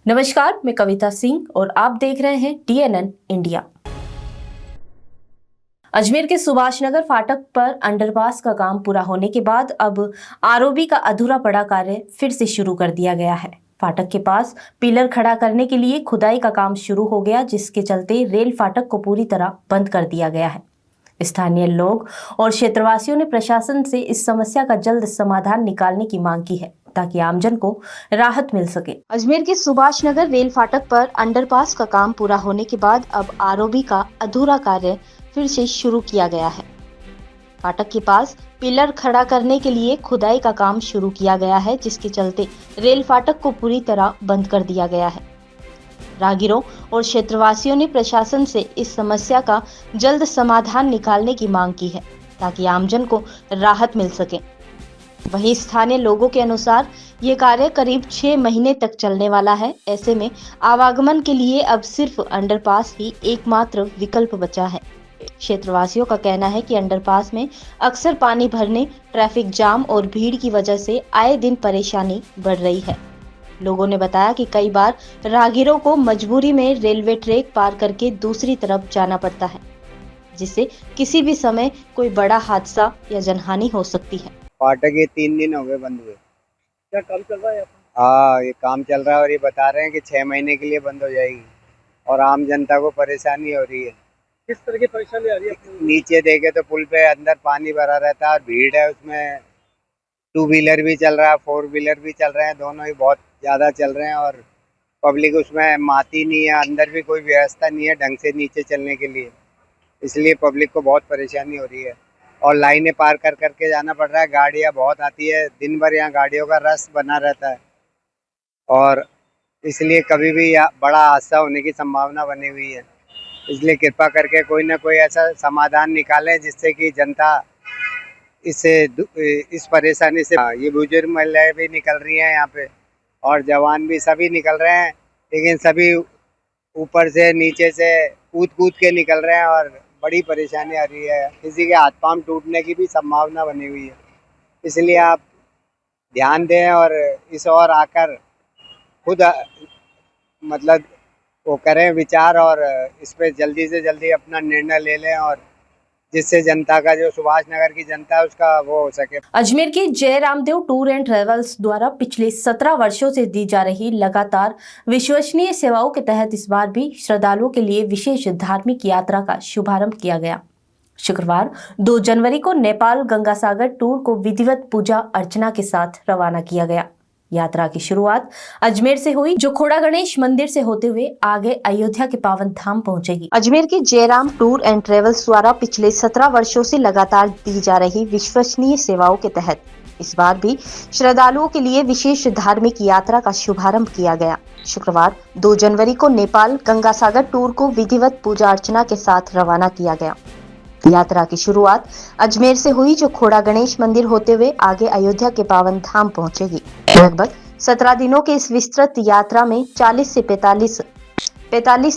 नमस्कार, मैं कविता सिंह और आप देख रहे हैं TNN इंडिया। अजमेर के सुभाष नगर फाटक पर अंडरपास का काम पूरा होने के बाद अब आरओबी का अधूरा पड़ा कार्य फिर से शुरू कर दिया गया है। फाटक के पास पिलर खड़ा करने के लिए खुदाई का काम शुरू हो गया, जिसके चलते रेल फाटक को पूरी तरह बंद कर दिया गया है। स्थानीय लोग और क्षेत्रवासियों ने प्रशासन से इस समस्या का जल्द समाधान निकालने की मांग की है, ताकि आमजन को राहत मिल सके। अजमेर के सुभाष नगर रेल फाटक पर अंडरपास का काम पूरा होने के बाद अब आरओबी का अधूरा कार्य फिर से शुरू किया गया है। फाटक के पास पिलर खड़ा करने के लिए खुदाई का काम शुरू किया गया है, जिसके चलते रेल फाटक को पूरी तरह बंद कर दिया गया है। राहगीरों और क्षेत्रवासियों ने प्रशासन से इस समस्या का जल्द समाधान निकालने की मांग की है, ताकि आमजन को राहत मिल सके। वहीं स्थानीय लोगों के अनुसार ये कार्य करीब 6 महीने तक चलने वाला है। ऐसे में आवागमन के लिए अब सिर्फ अंडरपास ही एकमात्र विकल्प बचा है। क्षेत्रवासियों का कहना है कि अंडरपास में अक्सर पानी भरने, ट्रैफिक जाम और भीड़ की वजह से आए दिन परेशानी बढ़ रही है। लोगों ने बताया कि कई बार राहगीरों को मजबूरी में रेलवे ट्रैक पार करके दूसरी तरफ जाना पड़ता है, जिससे किसी भी समय कोई बड़ा हादसा या जनहानि हो सकती है। फाटक ये 3 दिन हो गए बंद हुए। क्या काम चल रहा है यहाँ पर? हाँ, ये काम चल रहा है और ये बता रहे हैं कि 6 महीने के लिए बंद हो जाएगी और आम जनता को परेशानी हो रही है। किस तरह की परेशानी आ रही है आपको? नीचे देखे तो पुल पे अंदर पानी भरा रहता है और भीड़ है, उसमें 2 व्हीलर भी चल रहा है, 4 व्हीलर भी चल रहे हैं, दोनों ही बहुत ज़्यादा चल रहे हैं और पब्लिक उसमें माती नहीं है, अंदर भी कोई व्यवस्था नहीं है ढंग से नीचे चलने के लिए, इसलिए पब्लिक को बहुत परेशानी हो रही है और लाइनें पार कर करके जाना पड़ रहा है। गाड़ियाँ बहुत आती है, दिन भर यहाँ गाड़ियों का रश बना रहता है और इसलिए कभी भी बड़ा हादसा होने की संभावना बनी हुई है। इसलिए कृपा करके कोई ना कोई ऐसा समाधान निकालें जिससे कि जनता इससे इस परेशानी से, ये बुजुर्ग महिलाएं भी निकल रही हैं यहाँ पे और जवान भी, सभी निकल रहे हैं, लेकिन सभी ऊपर से नीचे से कूद कूद के निकल रहे हैं और बड़ी परेशानी आ रही है। किसी के हाथ पांव टूटने की भी संभावना बनी हुई है। इसलिए आप ध्यान दें और इस ओर आकर खुद मतलब वो करें विचार और इस पे जल्दी से जल्दी अपना निर्णय ले लें और जिससे जनता का, जो सुभाष नगर की जनता है, उसका वो हो सके। अजमेर के जय रामदेव टूर एंड ट्रेवल्स द्वारा पिछले 17 वर्षों से दी जा रही लगातार विश्वसनीय सेवाओं के तहत इस बार भी श्रद्धालुओं के लिए विशेष धार्मिक यात्रा का शुभारंभ किया गया। शुक्रवार 2 जनवरी को नेपाल गंगासागर टूर को विधिवत पूजा अर्चना के साथ रवाना किया गया। यात्रा की शुरुआत अजमेर से हुई, जो खोड़ा गणेश मंदिर से होते हुए आगे अयोध्या के पावन धाम पहुंचेगी। अजमेर के जयराम टूर एंड ट्रेवल्स द्वारा पिछले 17 वर्षों से लगातार दी जा रही विश्वसनीय सेवाओं के तहत इस बार भी श्रद्धालुओं के लिए विशेष धार्मिक यात्रा का शुभारंभ किया गया। शुक्रवार 2 जनवरी को नेपाल गंगासागर टूर को विधिवत पूजा अर्चना के साथ रवाना किया गया। यात्रा की शुरुआत अजमेर से हुई, जो खोड़ा गणेश मंदिर होते हुए आगे अयोध्या के पावन धाम पहुंचेगी। लगभग 17 दिनों के इस विस्तृत यात्रा में 45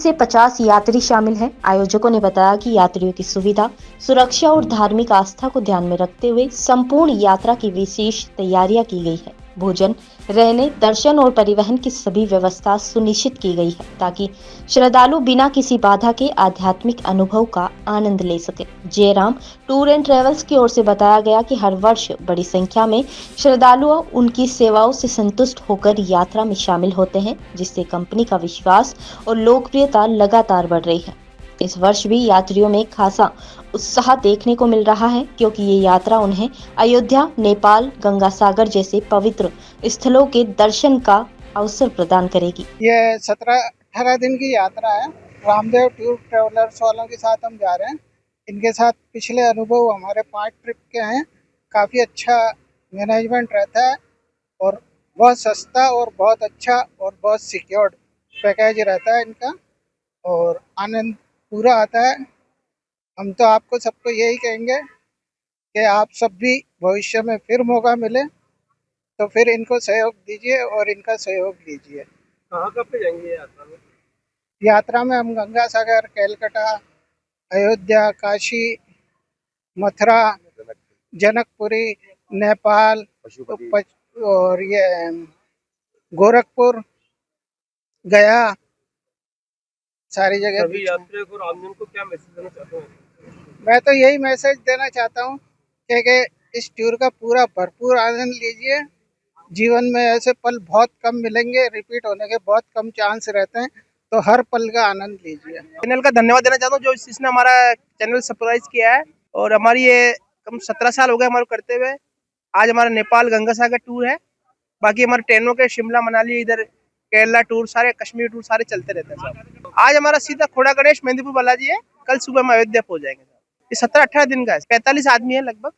से 50 यात्री शामिल हैं। आयोजकों ने बताया कि यात्रियों की सुविधा, सुरक्षा और धार्मिक आस्था को ध्यान में रखते हुए संपूर्ण यात्रा की विशेष तैयारियां की गई है। भोजन, रहने, दर्शन और परिवहन की सभी व्यवस्था सुनिश्चित की गई है, ताकि श्रद्धालु बिना किसी बाधा के आध्यात्मिक अनुभव का आनंद ले सके। जयराम टूर एंड ट्रेवल्स की ओर से बताया गया कि हर वर्ष बड़ी संख्या में श्रद्धालु उनकी सेवाओं से संतुष्ट होकर यात्रा में शामिल होते हैं, जिससे कंपनी का विश्वास और लोकप्रियता लगातार बढ़ रही है। इस वर्ष भी यात्रियों में खासा उत्साह देखने को मिल रहा है, क्योंकि ये यात्रा उन्हें अयोध्या, नेपाल, गंगासागर जैसे पवित्र स्थलों के दर्शन का अवसर प्रदान करेगी। ये 17-18 दिन की यात्रा है। रामदेव टूर ट्रेवलर्स वालों के साथ हम जा रहे हैं। इनके साथ पिछले अनुभव हमारे 5 ट्रिप के हैं। काफ़ी अच्छा मैनेजमेंट रहता है और बहुत सस्ता और बहुत अच्छा और बहुत सिक्योर्ड पैकेज रहता है इनका और आनंद पूरा आता है। हम तो आपको सबको यही कहेंगे कि आप सब भी भविष्य में फिर मौका मिले तो फिर इनको सहयोग दीजिए और इनका सहयोग लीजिए। कहाँ कहाँ पे जाएंगे यात्रा में? यात्रा में हम गंगासागर, कैलकाटा, अयोध्या, काशी, मथुरा, जनकपुरी, नेपाल और ये गोरखपुर गया, सारी जगह सभी यात्रियों को और आमजन को क्या मैसेज देना चाहते हैं? मैं तो यही मैसेज देना चाहता हूँ कि इस टूर का पूरा भरपूर आनंद लीजिए। जीवन में ऐसे पल बहुत कम मिलेंगे, रिपीट होने के बहुत कम चांस रहते हैं, तो हर पल का आनंद लीजिए। चैनल का धन्यवाद देना चाहता हूँ जो इसने हमारा चैनल सब्सक्राइब किया है। और हमारी ये कम 17 साल हो गए हमारे करते हुए। आज हमारा नेपाल गंगा सागर टूर है। बाकी हमारे ट्रेनों के शिमला मनाली इधर केरला टूर सारे कश्मीर टूर सारे चलते रहते हैं साहब। आज हमारा सीधा खोड़ा गणेश मेहंदीपुर बालाजी है। कल सुबह हम अयोध्या पहुंच जाएंगे। ये 17-18 दिन का है। 45 आदमी है लगभग,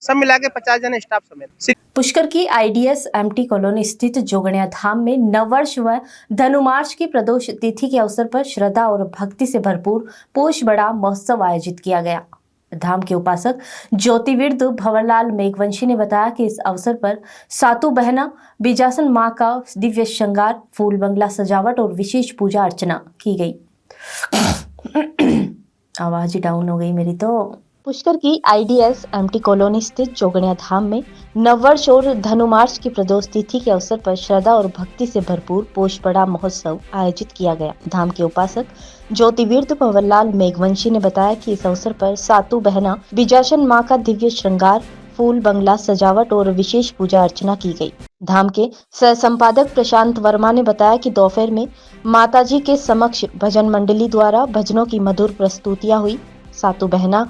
सब मिला के 50 जन स्टाफ समेत। पुष्कर की आईडीएस एमटी कॉलोनी स्थित जोगणिया धाम में नववर्ष व धनुमार्च की प्रदोष तिथि के अवसर पर श्रद्धा और भक्ति से भरपूर पोष बड़ा महोत्सव आयोजित किया गया। धाम के उपासक ज्योतिविद भंवरलाल मेघवंशी ने बताया कि इस अवसर पर सातु बहना बीजासन मां का दिव्य श्रृंगार, फूल बंगला सजावट और विशेष पूजा अर्चना की गई। आवाज ही डाउन हो गई मेरी तो। पुष्कर की आईडीएस एमटी कॉलोनी स्थित जोगणिया धाम में नववर्ष और धनुमार्च की प्रदोष तिथि के अवसर पर श्रद्धा और भक्ति से भरपूर पोष बड़ा महोत्सव आयोजित किया गया। धाम के उपासक ज्योतिविद भंवरलाल मेघवंशी ने बताया कि इस अवसर पर सातु बहना बीजासन मां का दिव्य श्रृंगार, फूल बंगला सजावट और विशेष पूजा अर्चना की गई। धाम के सह संपादक प्रशांत वर्मा ने बताया कि दोपहर में माताजी के समक्ष भजन मंडली द्वारा भजनों की मधुर प्रस्तुतियां हुई। सातु बहना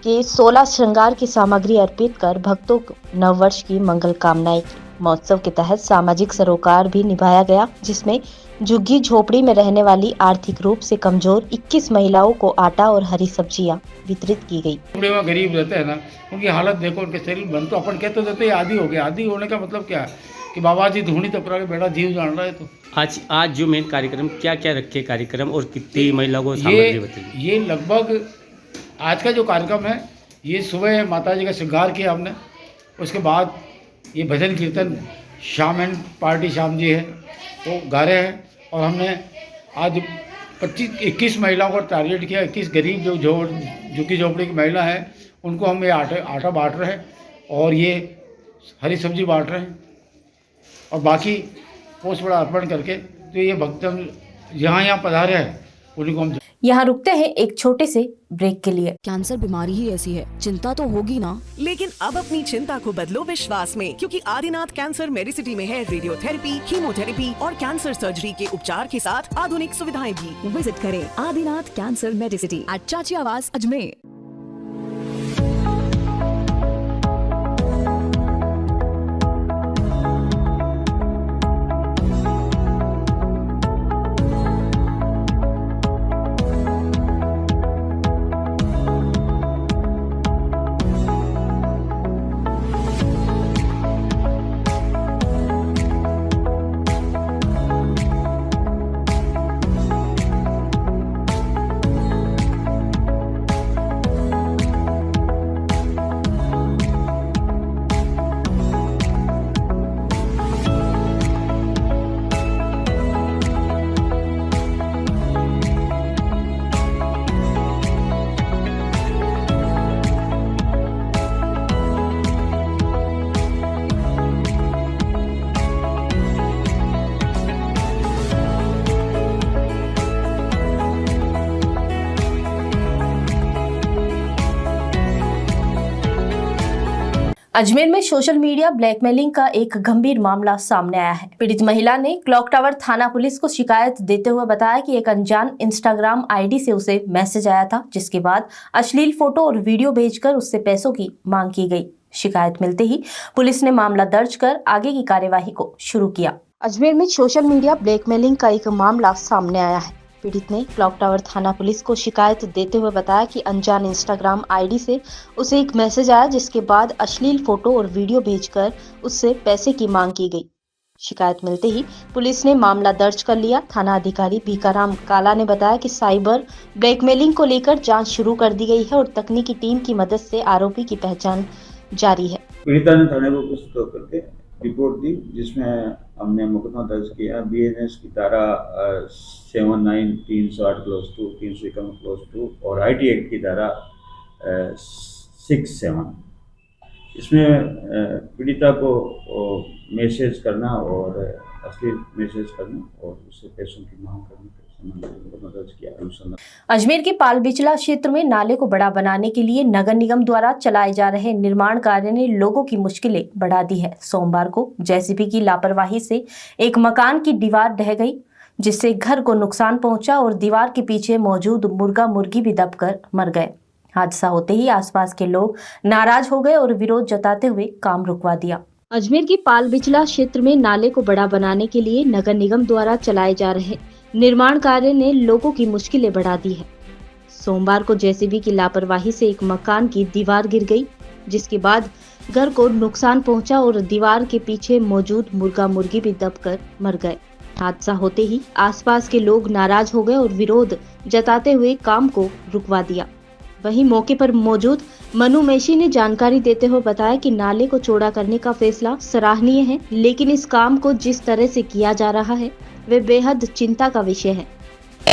के 16 श्रृंगार की सामग्री अर्पित कर भक्तों को नववर्ष की मंगल कामनाएं की। महोत्सव के तहत सामाजिक सरोकार भी निभाया गया, जिसमें झुग्गी झोपड़ी में रहने वाली आर्थिक रूप से कमजोर 21 महिलाओं को आटा और हरी सब्जियां वितरित की गई। में गरीब रहते हैं ना, उनकी हालत देखो, उनके शरीर बन तो अपन कहते रहते हैं आदि हो गया। आदि होने का मतलब क्या है कि बाबा जी धूनी तपरा के बेटा जीव जान रहा है। तो आज जो मेन कार्यक्रम क्या क्या रखे कार्यक्रम और कितनी महिलाओं को सामग्री बताइए। ये लगभग आज का जो कार्यक्रम है, ये सुबह माता जी का श्रृंगार किया हमने। उसके बाद ये भजन कीर्तन शाम एंड पार्टी शाम जी है वो गा रहे हैं। और हमने आज 21 महिलाओं को टारगेट किया। 21 गरीब जो झुग्गी झोपड़ी की महिला हैं उनको हम ये आटा बांट रहे हैं और ये हरी सब्जी बांट रहे हैं। और बाकी पोष बड़ा अर्पण करके तो ये भक्तजन यहाँ पधारे हैं उन्हीं को हम। यहाँ रुकते हैं एक छोटे से ब्रेक के लिए। कैंसर बीमारी ही ऐसी है, चिंता तो होगी ना। लेकिन अब अपनी चिंता को बदलो विश्वास में, क्योंकि आदिनाथ कैंसर मेडिसिटी में है रेडियोथेरेपी, कीमोथेरेपी और कैंसर सर्जरी के उपचार के साथ आधुनिक सुविधाएं भी। विजिट करें आदिनाथ कैंसर मेडिसिटी एट चाची आवास अजमेर। अजमेर में सोशल मीडिया ब्लैकमेलिंग का एक गंभीर मामला सामने आया है। पीड़ित महिला ने क्लॉक टावर थाना पुलिस को शिकायत देते हुए बताया कि एक अनजान इंस्टाग्राम आईडी से उसे मैसेज आया था, जिसके बाद अश्लील फोटो और वीडियो भेजकर उससे पैसों की मांग की गई। शिकायत मिलते ही पुलिस ने मामला दर्ज कर आगे की कार्यवाही को शुरू किया। अजमेर में सोशल मीडिया ब्लैकमेलिंग का एक मामला सामने आया है। पीड़ित ने क्लॉक टावर थाना पुलिस को शिकायत देते हुए बताया कि अनजान इंस्टाग्राम आईडी से उसे एक मैसेज आया, जिसके बाद अश्लील फोटो और वीडियो भेजकर उससे पैसे की मांग की गई। शिकायत मिलते ही पुलिस ने मामला दर्ज कर लिया। थाना अधिकारी भीकाराम काला ने बताया कि साइबर ब्लैकमेलिंग को लेकर जांच शुरू कर दी गई है और तकनीकी टीम की मदद से आरोपी की पहचान जारी है। पीड़िता ने थाने को पुस्तक करके रिपोर्ट दी, जिसमें हमने मुकदमा दर्ज किया BNS की धारा 79 360 351 और IT एक्ट की धारा 67। इसमें पीड़िता को मैसेज करना और असली मैसेज करना और उससे पैसों की मांग करने के संबंध में मुकदमा दर्ज किया अनुसंधान। अजमेर के पाल बिचला क्षेत्र में नाले को बड़ा बनाने के लिए नगर निगम द्वारा चलाए जा रहे निर्माण कार्य ने लोगों की मुश्किलें बढ़ा दी है। सोमवार को जेसीबी की लापरवाही से एक मकान की दीवार ढह गई, जिससे घर को नुकसान पहुंचा और दीवार के पीछे मौजूद मुर्गा मुर्गी भी दबकर मर गए। हादसा होते ही आसपास के लोग नाराज हो गए और विरोध जताते हुए काम रुकवा दिया। अजमेर के पाल बिचला क्षेत्र में नाले को बड़ा बनाने के लिए नगर निगम द्वारा चलाए जा रहे निर्माण कार्य ने लोगों की मुश्किलें बढ़ा दी है। सोमवार को जेसीबी की लापरवाही से एक मकान की दीवार गिर गई, जिसके बाद घर को नुकसान पहुंचा और दीवार के पीछे मौजूद मुर्गा मुर्गी भी दबकर मर गए। हादसा होते ही आसपास के लोग नाराज हो गए और विरोध जताते हुए काम को रुकवा दिया। वहीं मौके पर मौजूद मनु मेशी ने जानकारी देते हुए बताया कि नाले को चौड़ा करने का फैसला सराहनीय है, लेकिन इस काम को जिस तरह से किया जा रहा है वे बेहद चिंता का विषय है।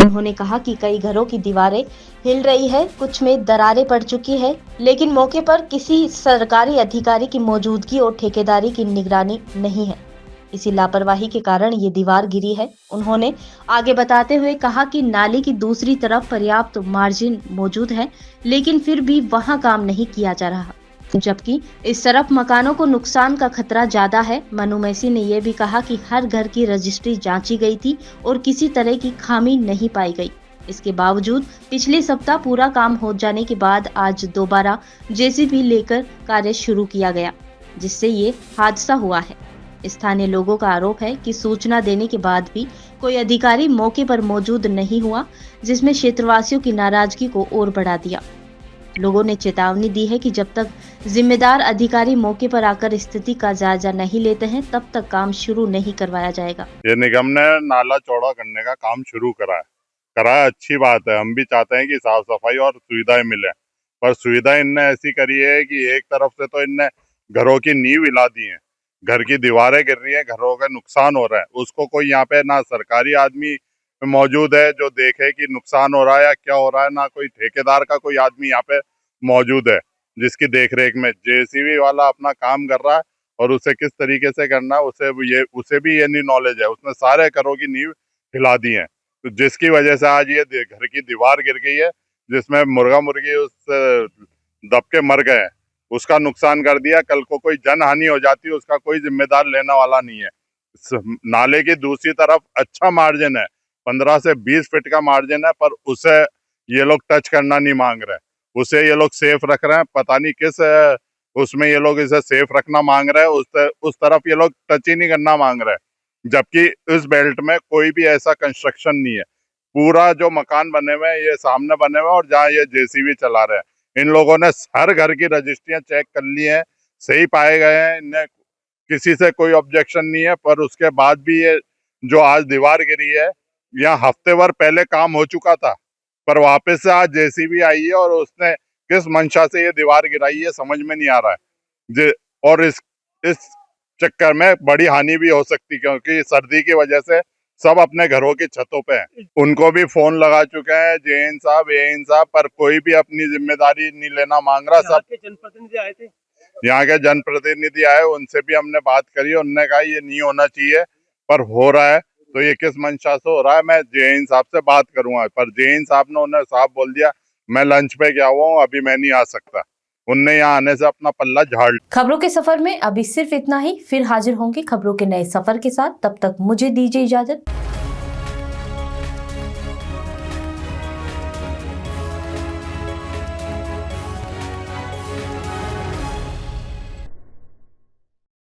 उन्होंने कहा कि कई घरों की दीवारें हिल रही है, कुछ में दरारें पड़ चुकी है, लेकिन मौके पर किसी सरकारी अधिकारी की मौजूदगी और ठेकेदारी की निगरानी नहीं है। इसी लापरवाही के कारण ये दीवार गिरी है। उन्होंने आगे बताते हुए कहा कि नाले की दूसरी तरफ पर्याप्त मार्जिन मौजूद है, लेकिन फिर भी वहां काम नहीं किया जा रहा, जबकि इस तरफ मकानों को नुकसान का खतरा ज्यादा है। मनु मेसी ने यह भी कहा कि हर घर की रजिस्ट्री जांची गई थी और किसी तरह की खामी नहीं पाई गई। इसके बावजूद पिछले सप्ताह पूरा काम हो जाने के बाद आज दोबारा जेसीबी लेकर कार्य शुरू किया गया, जिससे ये हादसा हुआ है। स्थानीय लोगों का आरोप है कि सूचना देने के बाद भी कोई अधिकारी मौके पर मौजूद नहीं हुआ, जिसमें क्षेत्रवासियों की नाराजगी को और बढ़ा दिया। लोगों ने चेतावनी दी है कि जब तक जिम्मेदार अधिकारी मौके पर आकर स्थिति का जायजा नहीं लेते हैं, तब तक काम शुरू नहीं करवाया जाएगा। ये निगम ने नाला चौड़ा करने का काम शुरू करा है, अच्छी बात है। हम भी चाहते हैं कि साफ सफाई और सुविधाएं मिले, पर सुविधाएं इनने ऐसी करी है कि एक तरफ से तो इनने घरों की नींव हिला दी है, घर की दीवारें गिर रही है, घरों का नुकसान हो रहा है। उसको कोई यहाँ पे ना सरकारी आदमी मौजूद है जो देखे कि नुकसान हो रहा है या क्या हो रहा है, ना कोई ठेकेदार का कोई आदमी यहाँ पे मौजूद है जिसकी देखरेख में जेसीबी वाला अपना काम कर रहा है। और उसे किस तरीके से करना है उसे भी ये नहीं नॉलेज है। उसने सारे घरों की नींव हिला दी है, तो जिसकी वजह से आज ये घर की दीवार गिर गई है, जिसमें मुर्गा मुर्गी उस दब के मर गए हैं। उसका नुकसान कर दिया। कल को कोई जन हानि हो जाती है, उसका कोई जिम्मेदार लेने वाला नहीं है। नाले की दूसरी तरफ अच्छा मार्जिन है, 15 से 20 फीट का मार्जिन है, पर उसे ये लोग टच करना नहीं मांग रहे। उसे ये लोग सेफ रख रहे हैं, पता नहीं किस उसमें ये लोग इसे सेफ रखना मांग रहे हैं, उस तरफ ये लोग टच ही नहीं करना मांग रहे, जबकि इस बेल्ट में कोई भी ऐसा कंस्ट्रक्शन नहीं है। पूरा जो मकान बने हुए हैं ये सामने बने हुए हैं, और जहाँ ये जेसीबी चला रहे हैं, इन लोगों ने हर घर की रजिस्ट्रियां चेक कर ली हैं, सही पाए गए हैं, इन्हें किसी से कोई ऑब्जेक्शन नहीं है। पर उसके बाद भी ये जो आज दीवार गिरी है, यहाँ हफ्ते भर पहले काम हो चुका था, पर वापस से आज जेसीबी आई है और उसने किस मंशा से ये दीवार गिराई है समझ में नहीं आ रहा है। और इस चक्कर में बड़ी हानि भी हो सकती, क्योंकि सर्दी की वजह से सब अपने घरों की छतों पे हैं। उनको भी फोन लगा चुके हैं जेएन साहब, एएन साहब, पर कोई भी अपनी जिम्मेदारी नहीं लेना मांग रहा। सब जनप्रतिनिधि आए थे, यहाँ के जनप्रतिनिधि आए, उनसे भी हमने बात करी। उन्होंने कहा ये नहीं होना चाहिए, पर हो रहा है, तो ये किस मंशा से हो रहा है मैं जेएन साहब से बात करूंगा। पर जेएन साहब ने उन्हें साफ बोल दिया मैं लंच पे गया हुआ हूँ, अभी मैं नहीं आ सकता। उनने यहाँ आने से अपना पल्ला झाड़। खबरों के सफर में अभी सिर्फ इतना ही, फिर हाजिर होंगे खबरों के नए सफर के साथ। तब तक मुझे दीजिए इजाजत।